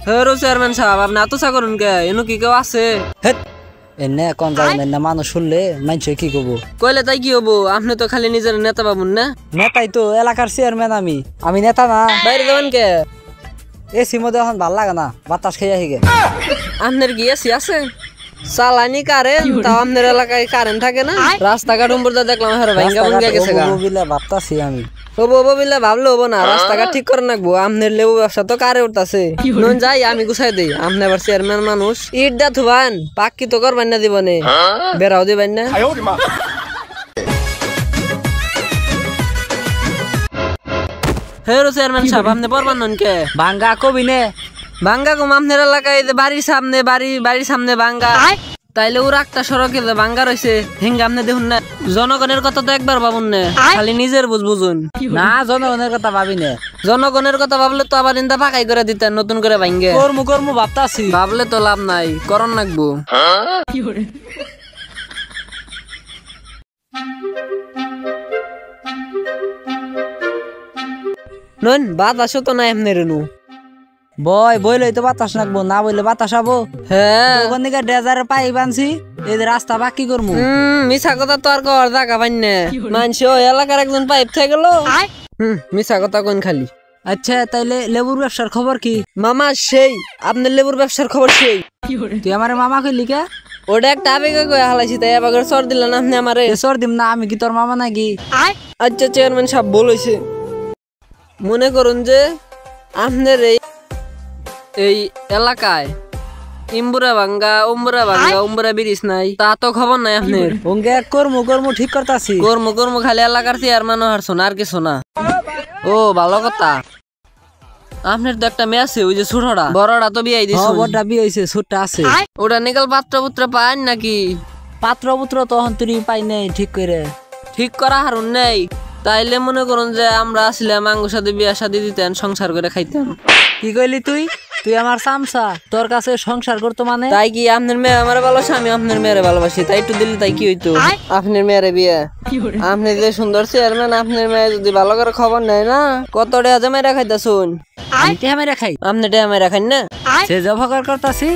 Hero chairman সাহেব আপনি এত চা করুন কে এনু কি কেউ আছে? এনে কোন যাবেন না মানুষ শুনলে মানুষে কি করবো? কইলে তাই কি হবো? আপনি তো খালি নিজের নেতা পাবুন না। নেতাই তো, এলাকার চেয়ারম্যান আমি নেতা না। বাইরে যাবেন কে? এসি মধ্যে এখন ভাল লাগে না, বাতাস খেয়ে হিগে। আপনার কি এসি আছে? চালানি কারেন্ট, তাও আপনার এলাকায় কারেন্ট থাকে না? রাস্তাঘাট উম্বরদা দেখলাম হেরো ভাঙ্গা ভাঙ্গা গেছে গা। বলে ভাবতাছি আমি হবো বিলে ভাবলে হবো না, রাস্তাঘাট ঠিক করে রাখবো। আপনার লেবু ব্যবসা তো কারে উঠতাছে। নুন যাই আমি গুছাই দিই, আপনি আবার চেয়ারম্যান মানুষ। ইট দা থুবান পাক্কি তো করবেন না দিবনে, বেড়াও দিবেন না। হেরো চেয়ারম্যান সাহেব আপনি পড়বেন নন কে? ভাঙ্গা কবি নে ভাঙ্গা কম আপনার এলাকায় বাড়ির সামনে বাড়ির সামনে ভাঙ্গা, তাইলে ওর একটা সড়কে ভাঙ্গা রয়েছে হেঙ্গা আপনি দেখুন না। জনগণের কথা তো একবার ভাবুন না, খালি নিজের বুঝুন না। জনগণের কথা ভাবি নে, জনগণের কথা ভাবলে তো আবার ইন্দা ফাঁকাই করে দিতেন নতুন করে ভাঙ্গে। কর্ম ভাবতাছি, ভাবলে তো লাভ নাই, করণ লাগবো। নন বাতাস তো নাই আপনার নু বইলেই তো বাতাস নাকবো, না বইলে বাতাস আবো। হ্যাঁ ওখান থেকে ডেজারে পাই বানছি, এই রাস্তা বাকি করবো। মিছা কথা তো আর কর জায়গা পাই না। মানছি ও এলাকার একজন পাইপ থেকে গেল। মিছা কথা কোন খালি। আচ্ছা তাইলে লেবুর ব্যবসার খবর কি? মামা সেই আপনার লেবুর ব্যবসার খবর সেই। তুই আমার মামা কইলি কে? ওটা একটা আবেগে কয়ে হালাইছি, তাই আবার সর দিলেন আপনি আমারে। সর দিম না, আমি কি তোর মামা নাকি? আচ্ছা চেয়ারম্যান সাহেব বলেছে, মনে করুন যে আপনার এই এলাকায় ইম্বুরা ভাঙ্গা উম্বুরা ব্রিজ নাই, তা তো খবর নাই আপনার। কর্ম ঠিক করতাছি। কর্ম খালি এলাকার চেয়ারম্যান হারছুন আর কিছু না। ও ভালো কথা, আপনার তো একটা মেয়ে আছে ওই যে ছোটটা, বড়টা তো বিয়ে দিছে। বড়টা বিয়ে হইছে, ছোটটা আছে। ওটা নিকাল পাত্র পুত্র পান নাকি? পাত্র তখন তুই পাই নাই ঠিক করা হারুন নেই। তাইলে মনে করুন যে আমরা আসলাম আঙ্গুর সাথে বিয়া শাদি দিতেন, সংসার করে খাইতাম। কি কইলি তুই আমার চামচা, তোর কাছে সংসার করতো মানে? তাই কি আপনার মেয়ে আমার ভালোবাসে, আমি আপনার মেয়েরে ভালোবাসি, তাই একটু দিলে তাই কি হইতো? আপনার মেয়েরে বিয়ে, আপনি যে সুন্দর চেয়ারম্যান, আপনার মেয়ে যদি ভালো করে খবর নেয় না, কত টাকা মেয়েরা খাইতেছুন। আপনি টাকা মেয়েরা খাই না, সে জফাকার করতাছি।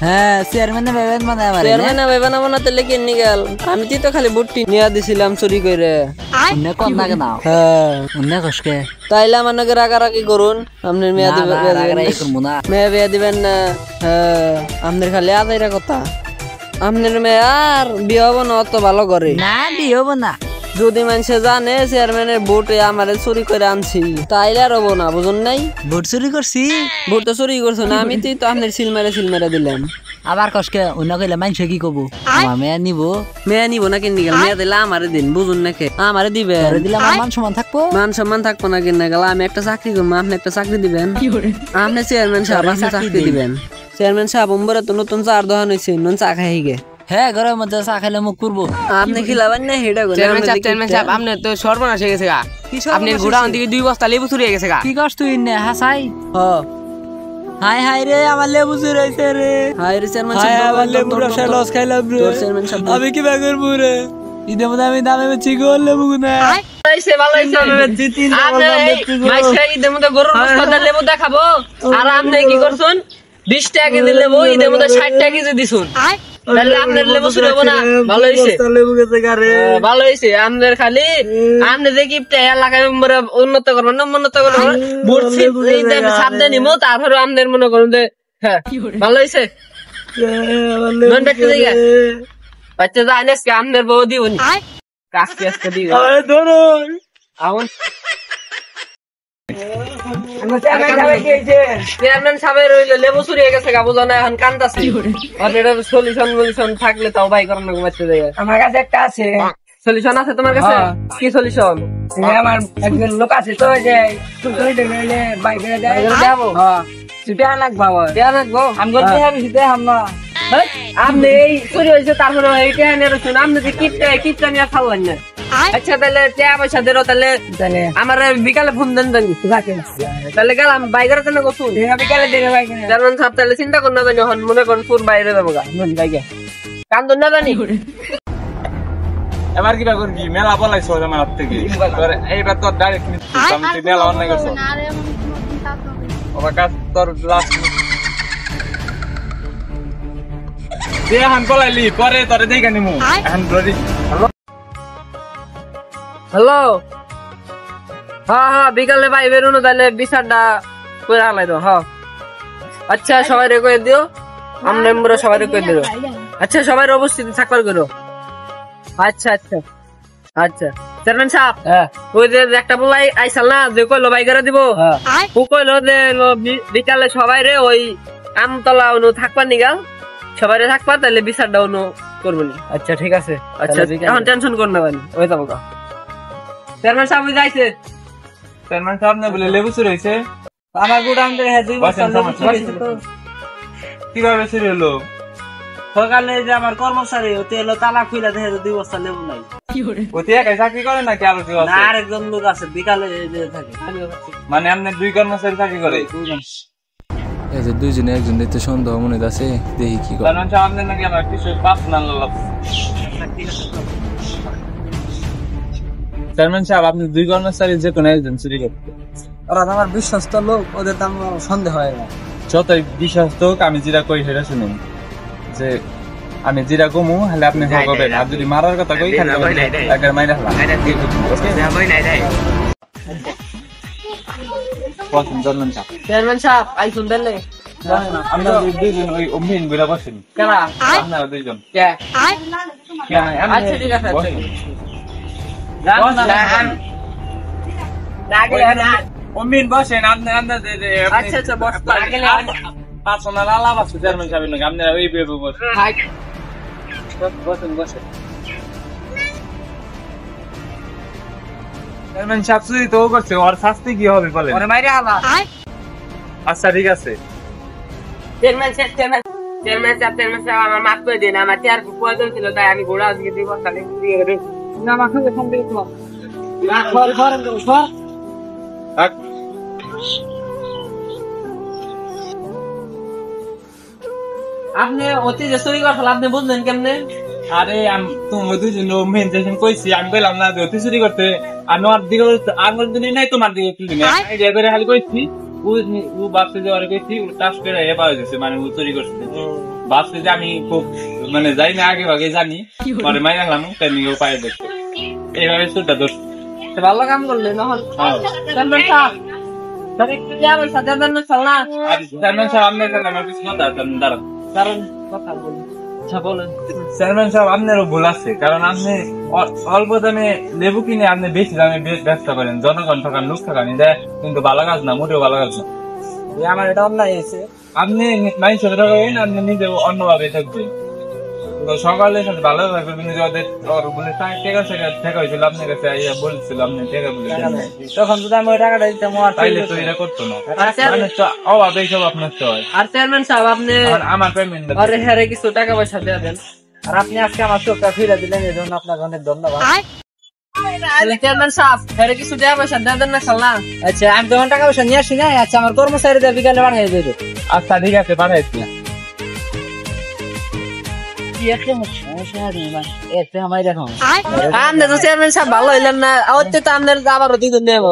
হ্যাঁ চেয়ারম্যানে ভাইবেন মানে আমার চেয়ারম্যান ভাইবেন না তাহলে কি নি গেল? আমি তো খালি বুটটি নিয়ে দিছিলাম চুরি করে। অন্য কোন লাগে না। অন্য কষ্টে তাইলে আমার নাকি রাগারাগি করুন, আপনার মেয়ে মেয়ে বিয়ে দিবেন না। আপনার খালি আদাইরা কথা, আপনার মেয়ে আর বিয়ে হবো না অত ভালো করে না, বিয়ে হবো না। যদি মানুষে জানে চেয়ারম্যানের ভোট আমারে চুরি করে আনছি, তাইলে আর হবো না, বুঝুন নাই? ভোট চুরি করছি? ভোট তো চুরি করছো না, আমি তো আপনার সিল মেরে দিলাম। আবার কষ্টে অন্য কইলে মানুষে কি কব? আমার মেয়ে নিব না কিনে গেল, মেয়ে দিলে আমারে দিন, বুঝুন নাকি? আমারে দিবে, দিলে আমার মান সম্মান থাকবো না কিনে গেল। আমি একটা চাকরি করবো, আপনি একটা চাকরি দিবেন। আপনি চেয়ারম্যান সাহেব, আপনি চাকরি দিবেন। চেয়ারম্যান সাহেব উম্বরে তো নতুন চার দোকান হয়েছে, নতুন চা খাই গে। হ্যাঁ, ঘরের মধ্যে চা খাইলে মুখ করবো। আপনি খিলাবেন না হেডা করে? চেয়ারম্যান সাহেব আপনি তো সর্বনাশ হয়ে গেছে গা। আপনার ঘোড়া থেকে 2 বস্তা লেবু চুরি হয়ে গেছে গা। কি করছ তুই নে হাসাই? হাই রে, আমার লেবু চুরি হইছে রে। হাই রে চেয়ারম্যান সাহেব, আমার লেবু রসা লস খাইলাম রে। আমি কি বাগর মুরে ইদে মধ্যে আমি দামে বেচি গো লেবু না। ভালো হইছে মাইসা ইদে মধ্যে গরুর বস্তা লেবু দেখাবো, আর আপনি কি করছুন? 20 টাকা কেজি লেবু ইদের মধ্যে 60 টাকা কেজি দিছুন। তাহলে আপনার লেবু চুরি হবো না? ভালো হয়েছে, ভালো হয়েছে। আপনার খালি আপনি দেখি এলাকায় উন্নত করবেন না, উন্নত করবেন সাবধানে নিবো, তারপরে আপনার মনে করুন যে হ্যাঁ ভালো হয়েছে। বাচ্চা যায় না আপনার বউ দিব কাজকে আজকে দিব এখন। চেয়ারম্যান সাহেবের লেবু চুরি হয়ে গেছে, বুঝো না? এখন কান্দাছি, সলিউশন থাকলে তাও বাই করানো বাচ্চা যায়। আমার কাছে একটা আছে। সলিউশন আছে তোমার কাছে? কি সলিউশন? আমার একজন লোক আছে তো, যে বাইকে যাবো আমি বলতে আপনি এই চুরি হয়েছে, তারপরে এইটা আপনি যে কিটটা নিয়ে খাওয়ান না। আচ্ছা তাহলে টাকা পয়সা দেরো, তাহলে আমার বিকালে ফোন দেন জানি। তাহলে গেলাম বাইরে কেন করছুন? বিকালে দেবে বাইকে। চেয়ারম্যান সাহেব তাহলে চিন্তা করুন না জানি, মনে করেন পুর বাইরে যাবো গা বাইকে কান্দন না জানি। এবার কিবা করবি? মেলা বলাইছো আমার হাত থেকে, এইবার তোর ডাইরেক্ট মেলা অন্যায় করছো। ও আমার কাজ তোর লাস্ট দিয়ে হান পলাইলি পরে তোরে দেখে নিমু এখন ব্লডি হ্যালো হ্যাঁ বিকালে ভাই বেরোনো তাহলে বিচারটা করে আলাই দাও হ্যাঁ আচ্ছা সবাই রেকর্ড দিও আমরা সবাই রেকর্ড দিও আচ্ছা সবাই অবস্থিতি সাকবার করো আচ্ছা আচ্ছা আচ্ছা চেয়ারম্যান সাহেব ওই যে একটা বলাই আইসাল না যে কইলো ভাই করে দিব ও কইলো যে বিকালে সবাই রে ওই আমতলা অনু থাকবার নিগাল সবাই রে থাকবা তাহলে বিচারটা অনু করবো নি আচ্ছা ঠিক আছে আচ্ছা এখন টেনশন কর না বানি ওই যাবো চেয়ারম্যান সাহেব ওই যাইছে চেয়ারম্যান সাহেব না বলে লেবু চুরি হয়েছে আমার গোডাউন থেকে দুই বস্তা লেবু চুরি হয়েছে তো। কিভাবে চুরি হলো সকালে যে আমার কর্মচারী হতে এলো তালা খুলে দেখে 2 বস্তা লেবু নাই ওতে একাই চাকরি করে নাকি আরো কেউ না আছে আরেকজন লোক আছে বিকালে যে থাকে মানে আপনি 2 কর্মচারী চাকরি করে এই যে দুইজনে একজন দেখতে সন্দেহ মনে আছে দেখি কি করে চেয়ারম্যান সাহেব আপনি নাকি আমার কিছু পার্সোনাল লাভ চেয়ারম্যান সাহেব আপনি 2 কর্মচারী যে কোনো একজন চুরি করতে ওরা আমার বিশ্বস্ত লোক ওদের তো আমার সন্দেহ হয় না যতই বিশ্বাস হোক আমি যেটা কই সেটা শুনুন যে আমি যেটা কমু হলে আপনি হবেন আর যদি মারার কথা কই খালি একবার মাইরা হলাম পছন্দ চেয়ারম্যান সাহেব চেয়ারম্যান সাহেব আই শুনবেন না আমরা দুইজন ওই অমিন বিরা বসেন কেনা আপনারা দুইজন কে আপনি আচ্ছা ঠিক আছে বসেন। অমিন বসেন আপনি আচ্ছা আচ্ছা বস পার্সোনাল আলাপ আছে চেয়ারম্যান সাহেবের নাকি আপনারা ওই বেবু বসেন বসেন বসেন চেয়ারম্যান সাহেব চুরি তো করছে ওর শাস্তি কি হবে বলেন ওরে মাইরে হালা আচ্ছা ঠিক আছে চেয়ারম্যান সাহেব আমার মাফ করে দিন আমার চেয়ার প্রয়োজন ছিল তাই আমি ঘোড়া আজকে দিব তাহলে দিয়ে রে না আমাকে ফোন দিয়ে দাও না সর থাক। আপনি অতি যে চুরি করছিল আপনি বুঝলেন কেমনে আরে তুমি দুজন মেন যেদিন কইছি আমি কইলাম না যে অতি চুরি করতে আর নোয়ার দিকে আঙুল দিনে নাই তোমার দিকে তুলি না আইডিয়া করে খালি কইছি ও বাপসে যে ওরে কইছি ও টাস করে এ পাওয়া গেছে মানে ও চুরি করছে বাপসে যে আমি খুব মানে যাই না আগে ভাগে জানি পরে মাইরা গেলাম তেমনি ও পায়ে দেখতে এইভাবে চুরটা দোষ ভালো কাম করলেন নহল চেয়ারম্যান সাহেব তাহলে একটু যাবো সাথে দেন না চল না আর চেয়ারম্যান সাহেব আপনার সাথে আমার কিছু কথা আছে দাঁড়ান কারণ কথা বলি আচ্ছা বলেন চেয়ারম্যান সাহেব আপনারও ভুল আছে কারণ আপনি অল্প দামে লেবু কিনে আপনি বেশি দামে ব্যবসা করেন জনগণ ঠকান লোক ঠকান এটা কিন্তু ভালো কাজ না মোটেও ভালো কাজ না আমার এটা অন্যায় হয়েছে আপনি মানুষের ঠকাবেন আপনি নিজে অন্যভাবে থাকবেন তো সকালে সাথে ভালো থাকবেন যে ওদের বলে টাকা হয়েছিল আপনার কাছে বলছিল আপনি টাকা বলে তখন যদি আমি ওই টাকাটা দিতাম তাইলে তো এটা করতো না মানুষ তো অভাব এইসব আপনার তো হয় আর চেয়ারম্যান সাহেব আপনি আর আমার পেমেন্ট আরে হ্যাঁ কিছু টাকা পয়সা দিয়ে দেন আর আপনি আজকে আমার চোখটা ফিরে দিলেন এই জন্য আপনাকে অনেক ধন্যবাদ চেয়ারম্যান সাহেব হ্যাঁ কিছু টাকা পয়সা দিয়ে দেন না চল না আচ্ছা আমি তখন টাকা পয়সা নিয়ে আসি না আচ্ছা আমার কর্মচারীদের বিকালে বানিয়ে দেবে আচ্ছা ঠিক আছে পাঠাইছি আপনি তো চেয়ারম্যান সাহেব ভালো হইলেন না ওতে তো আপনার আবারও দিন নেব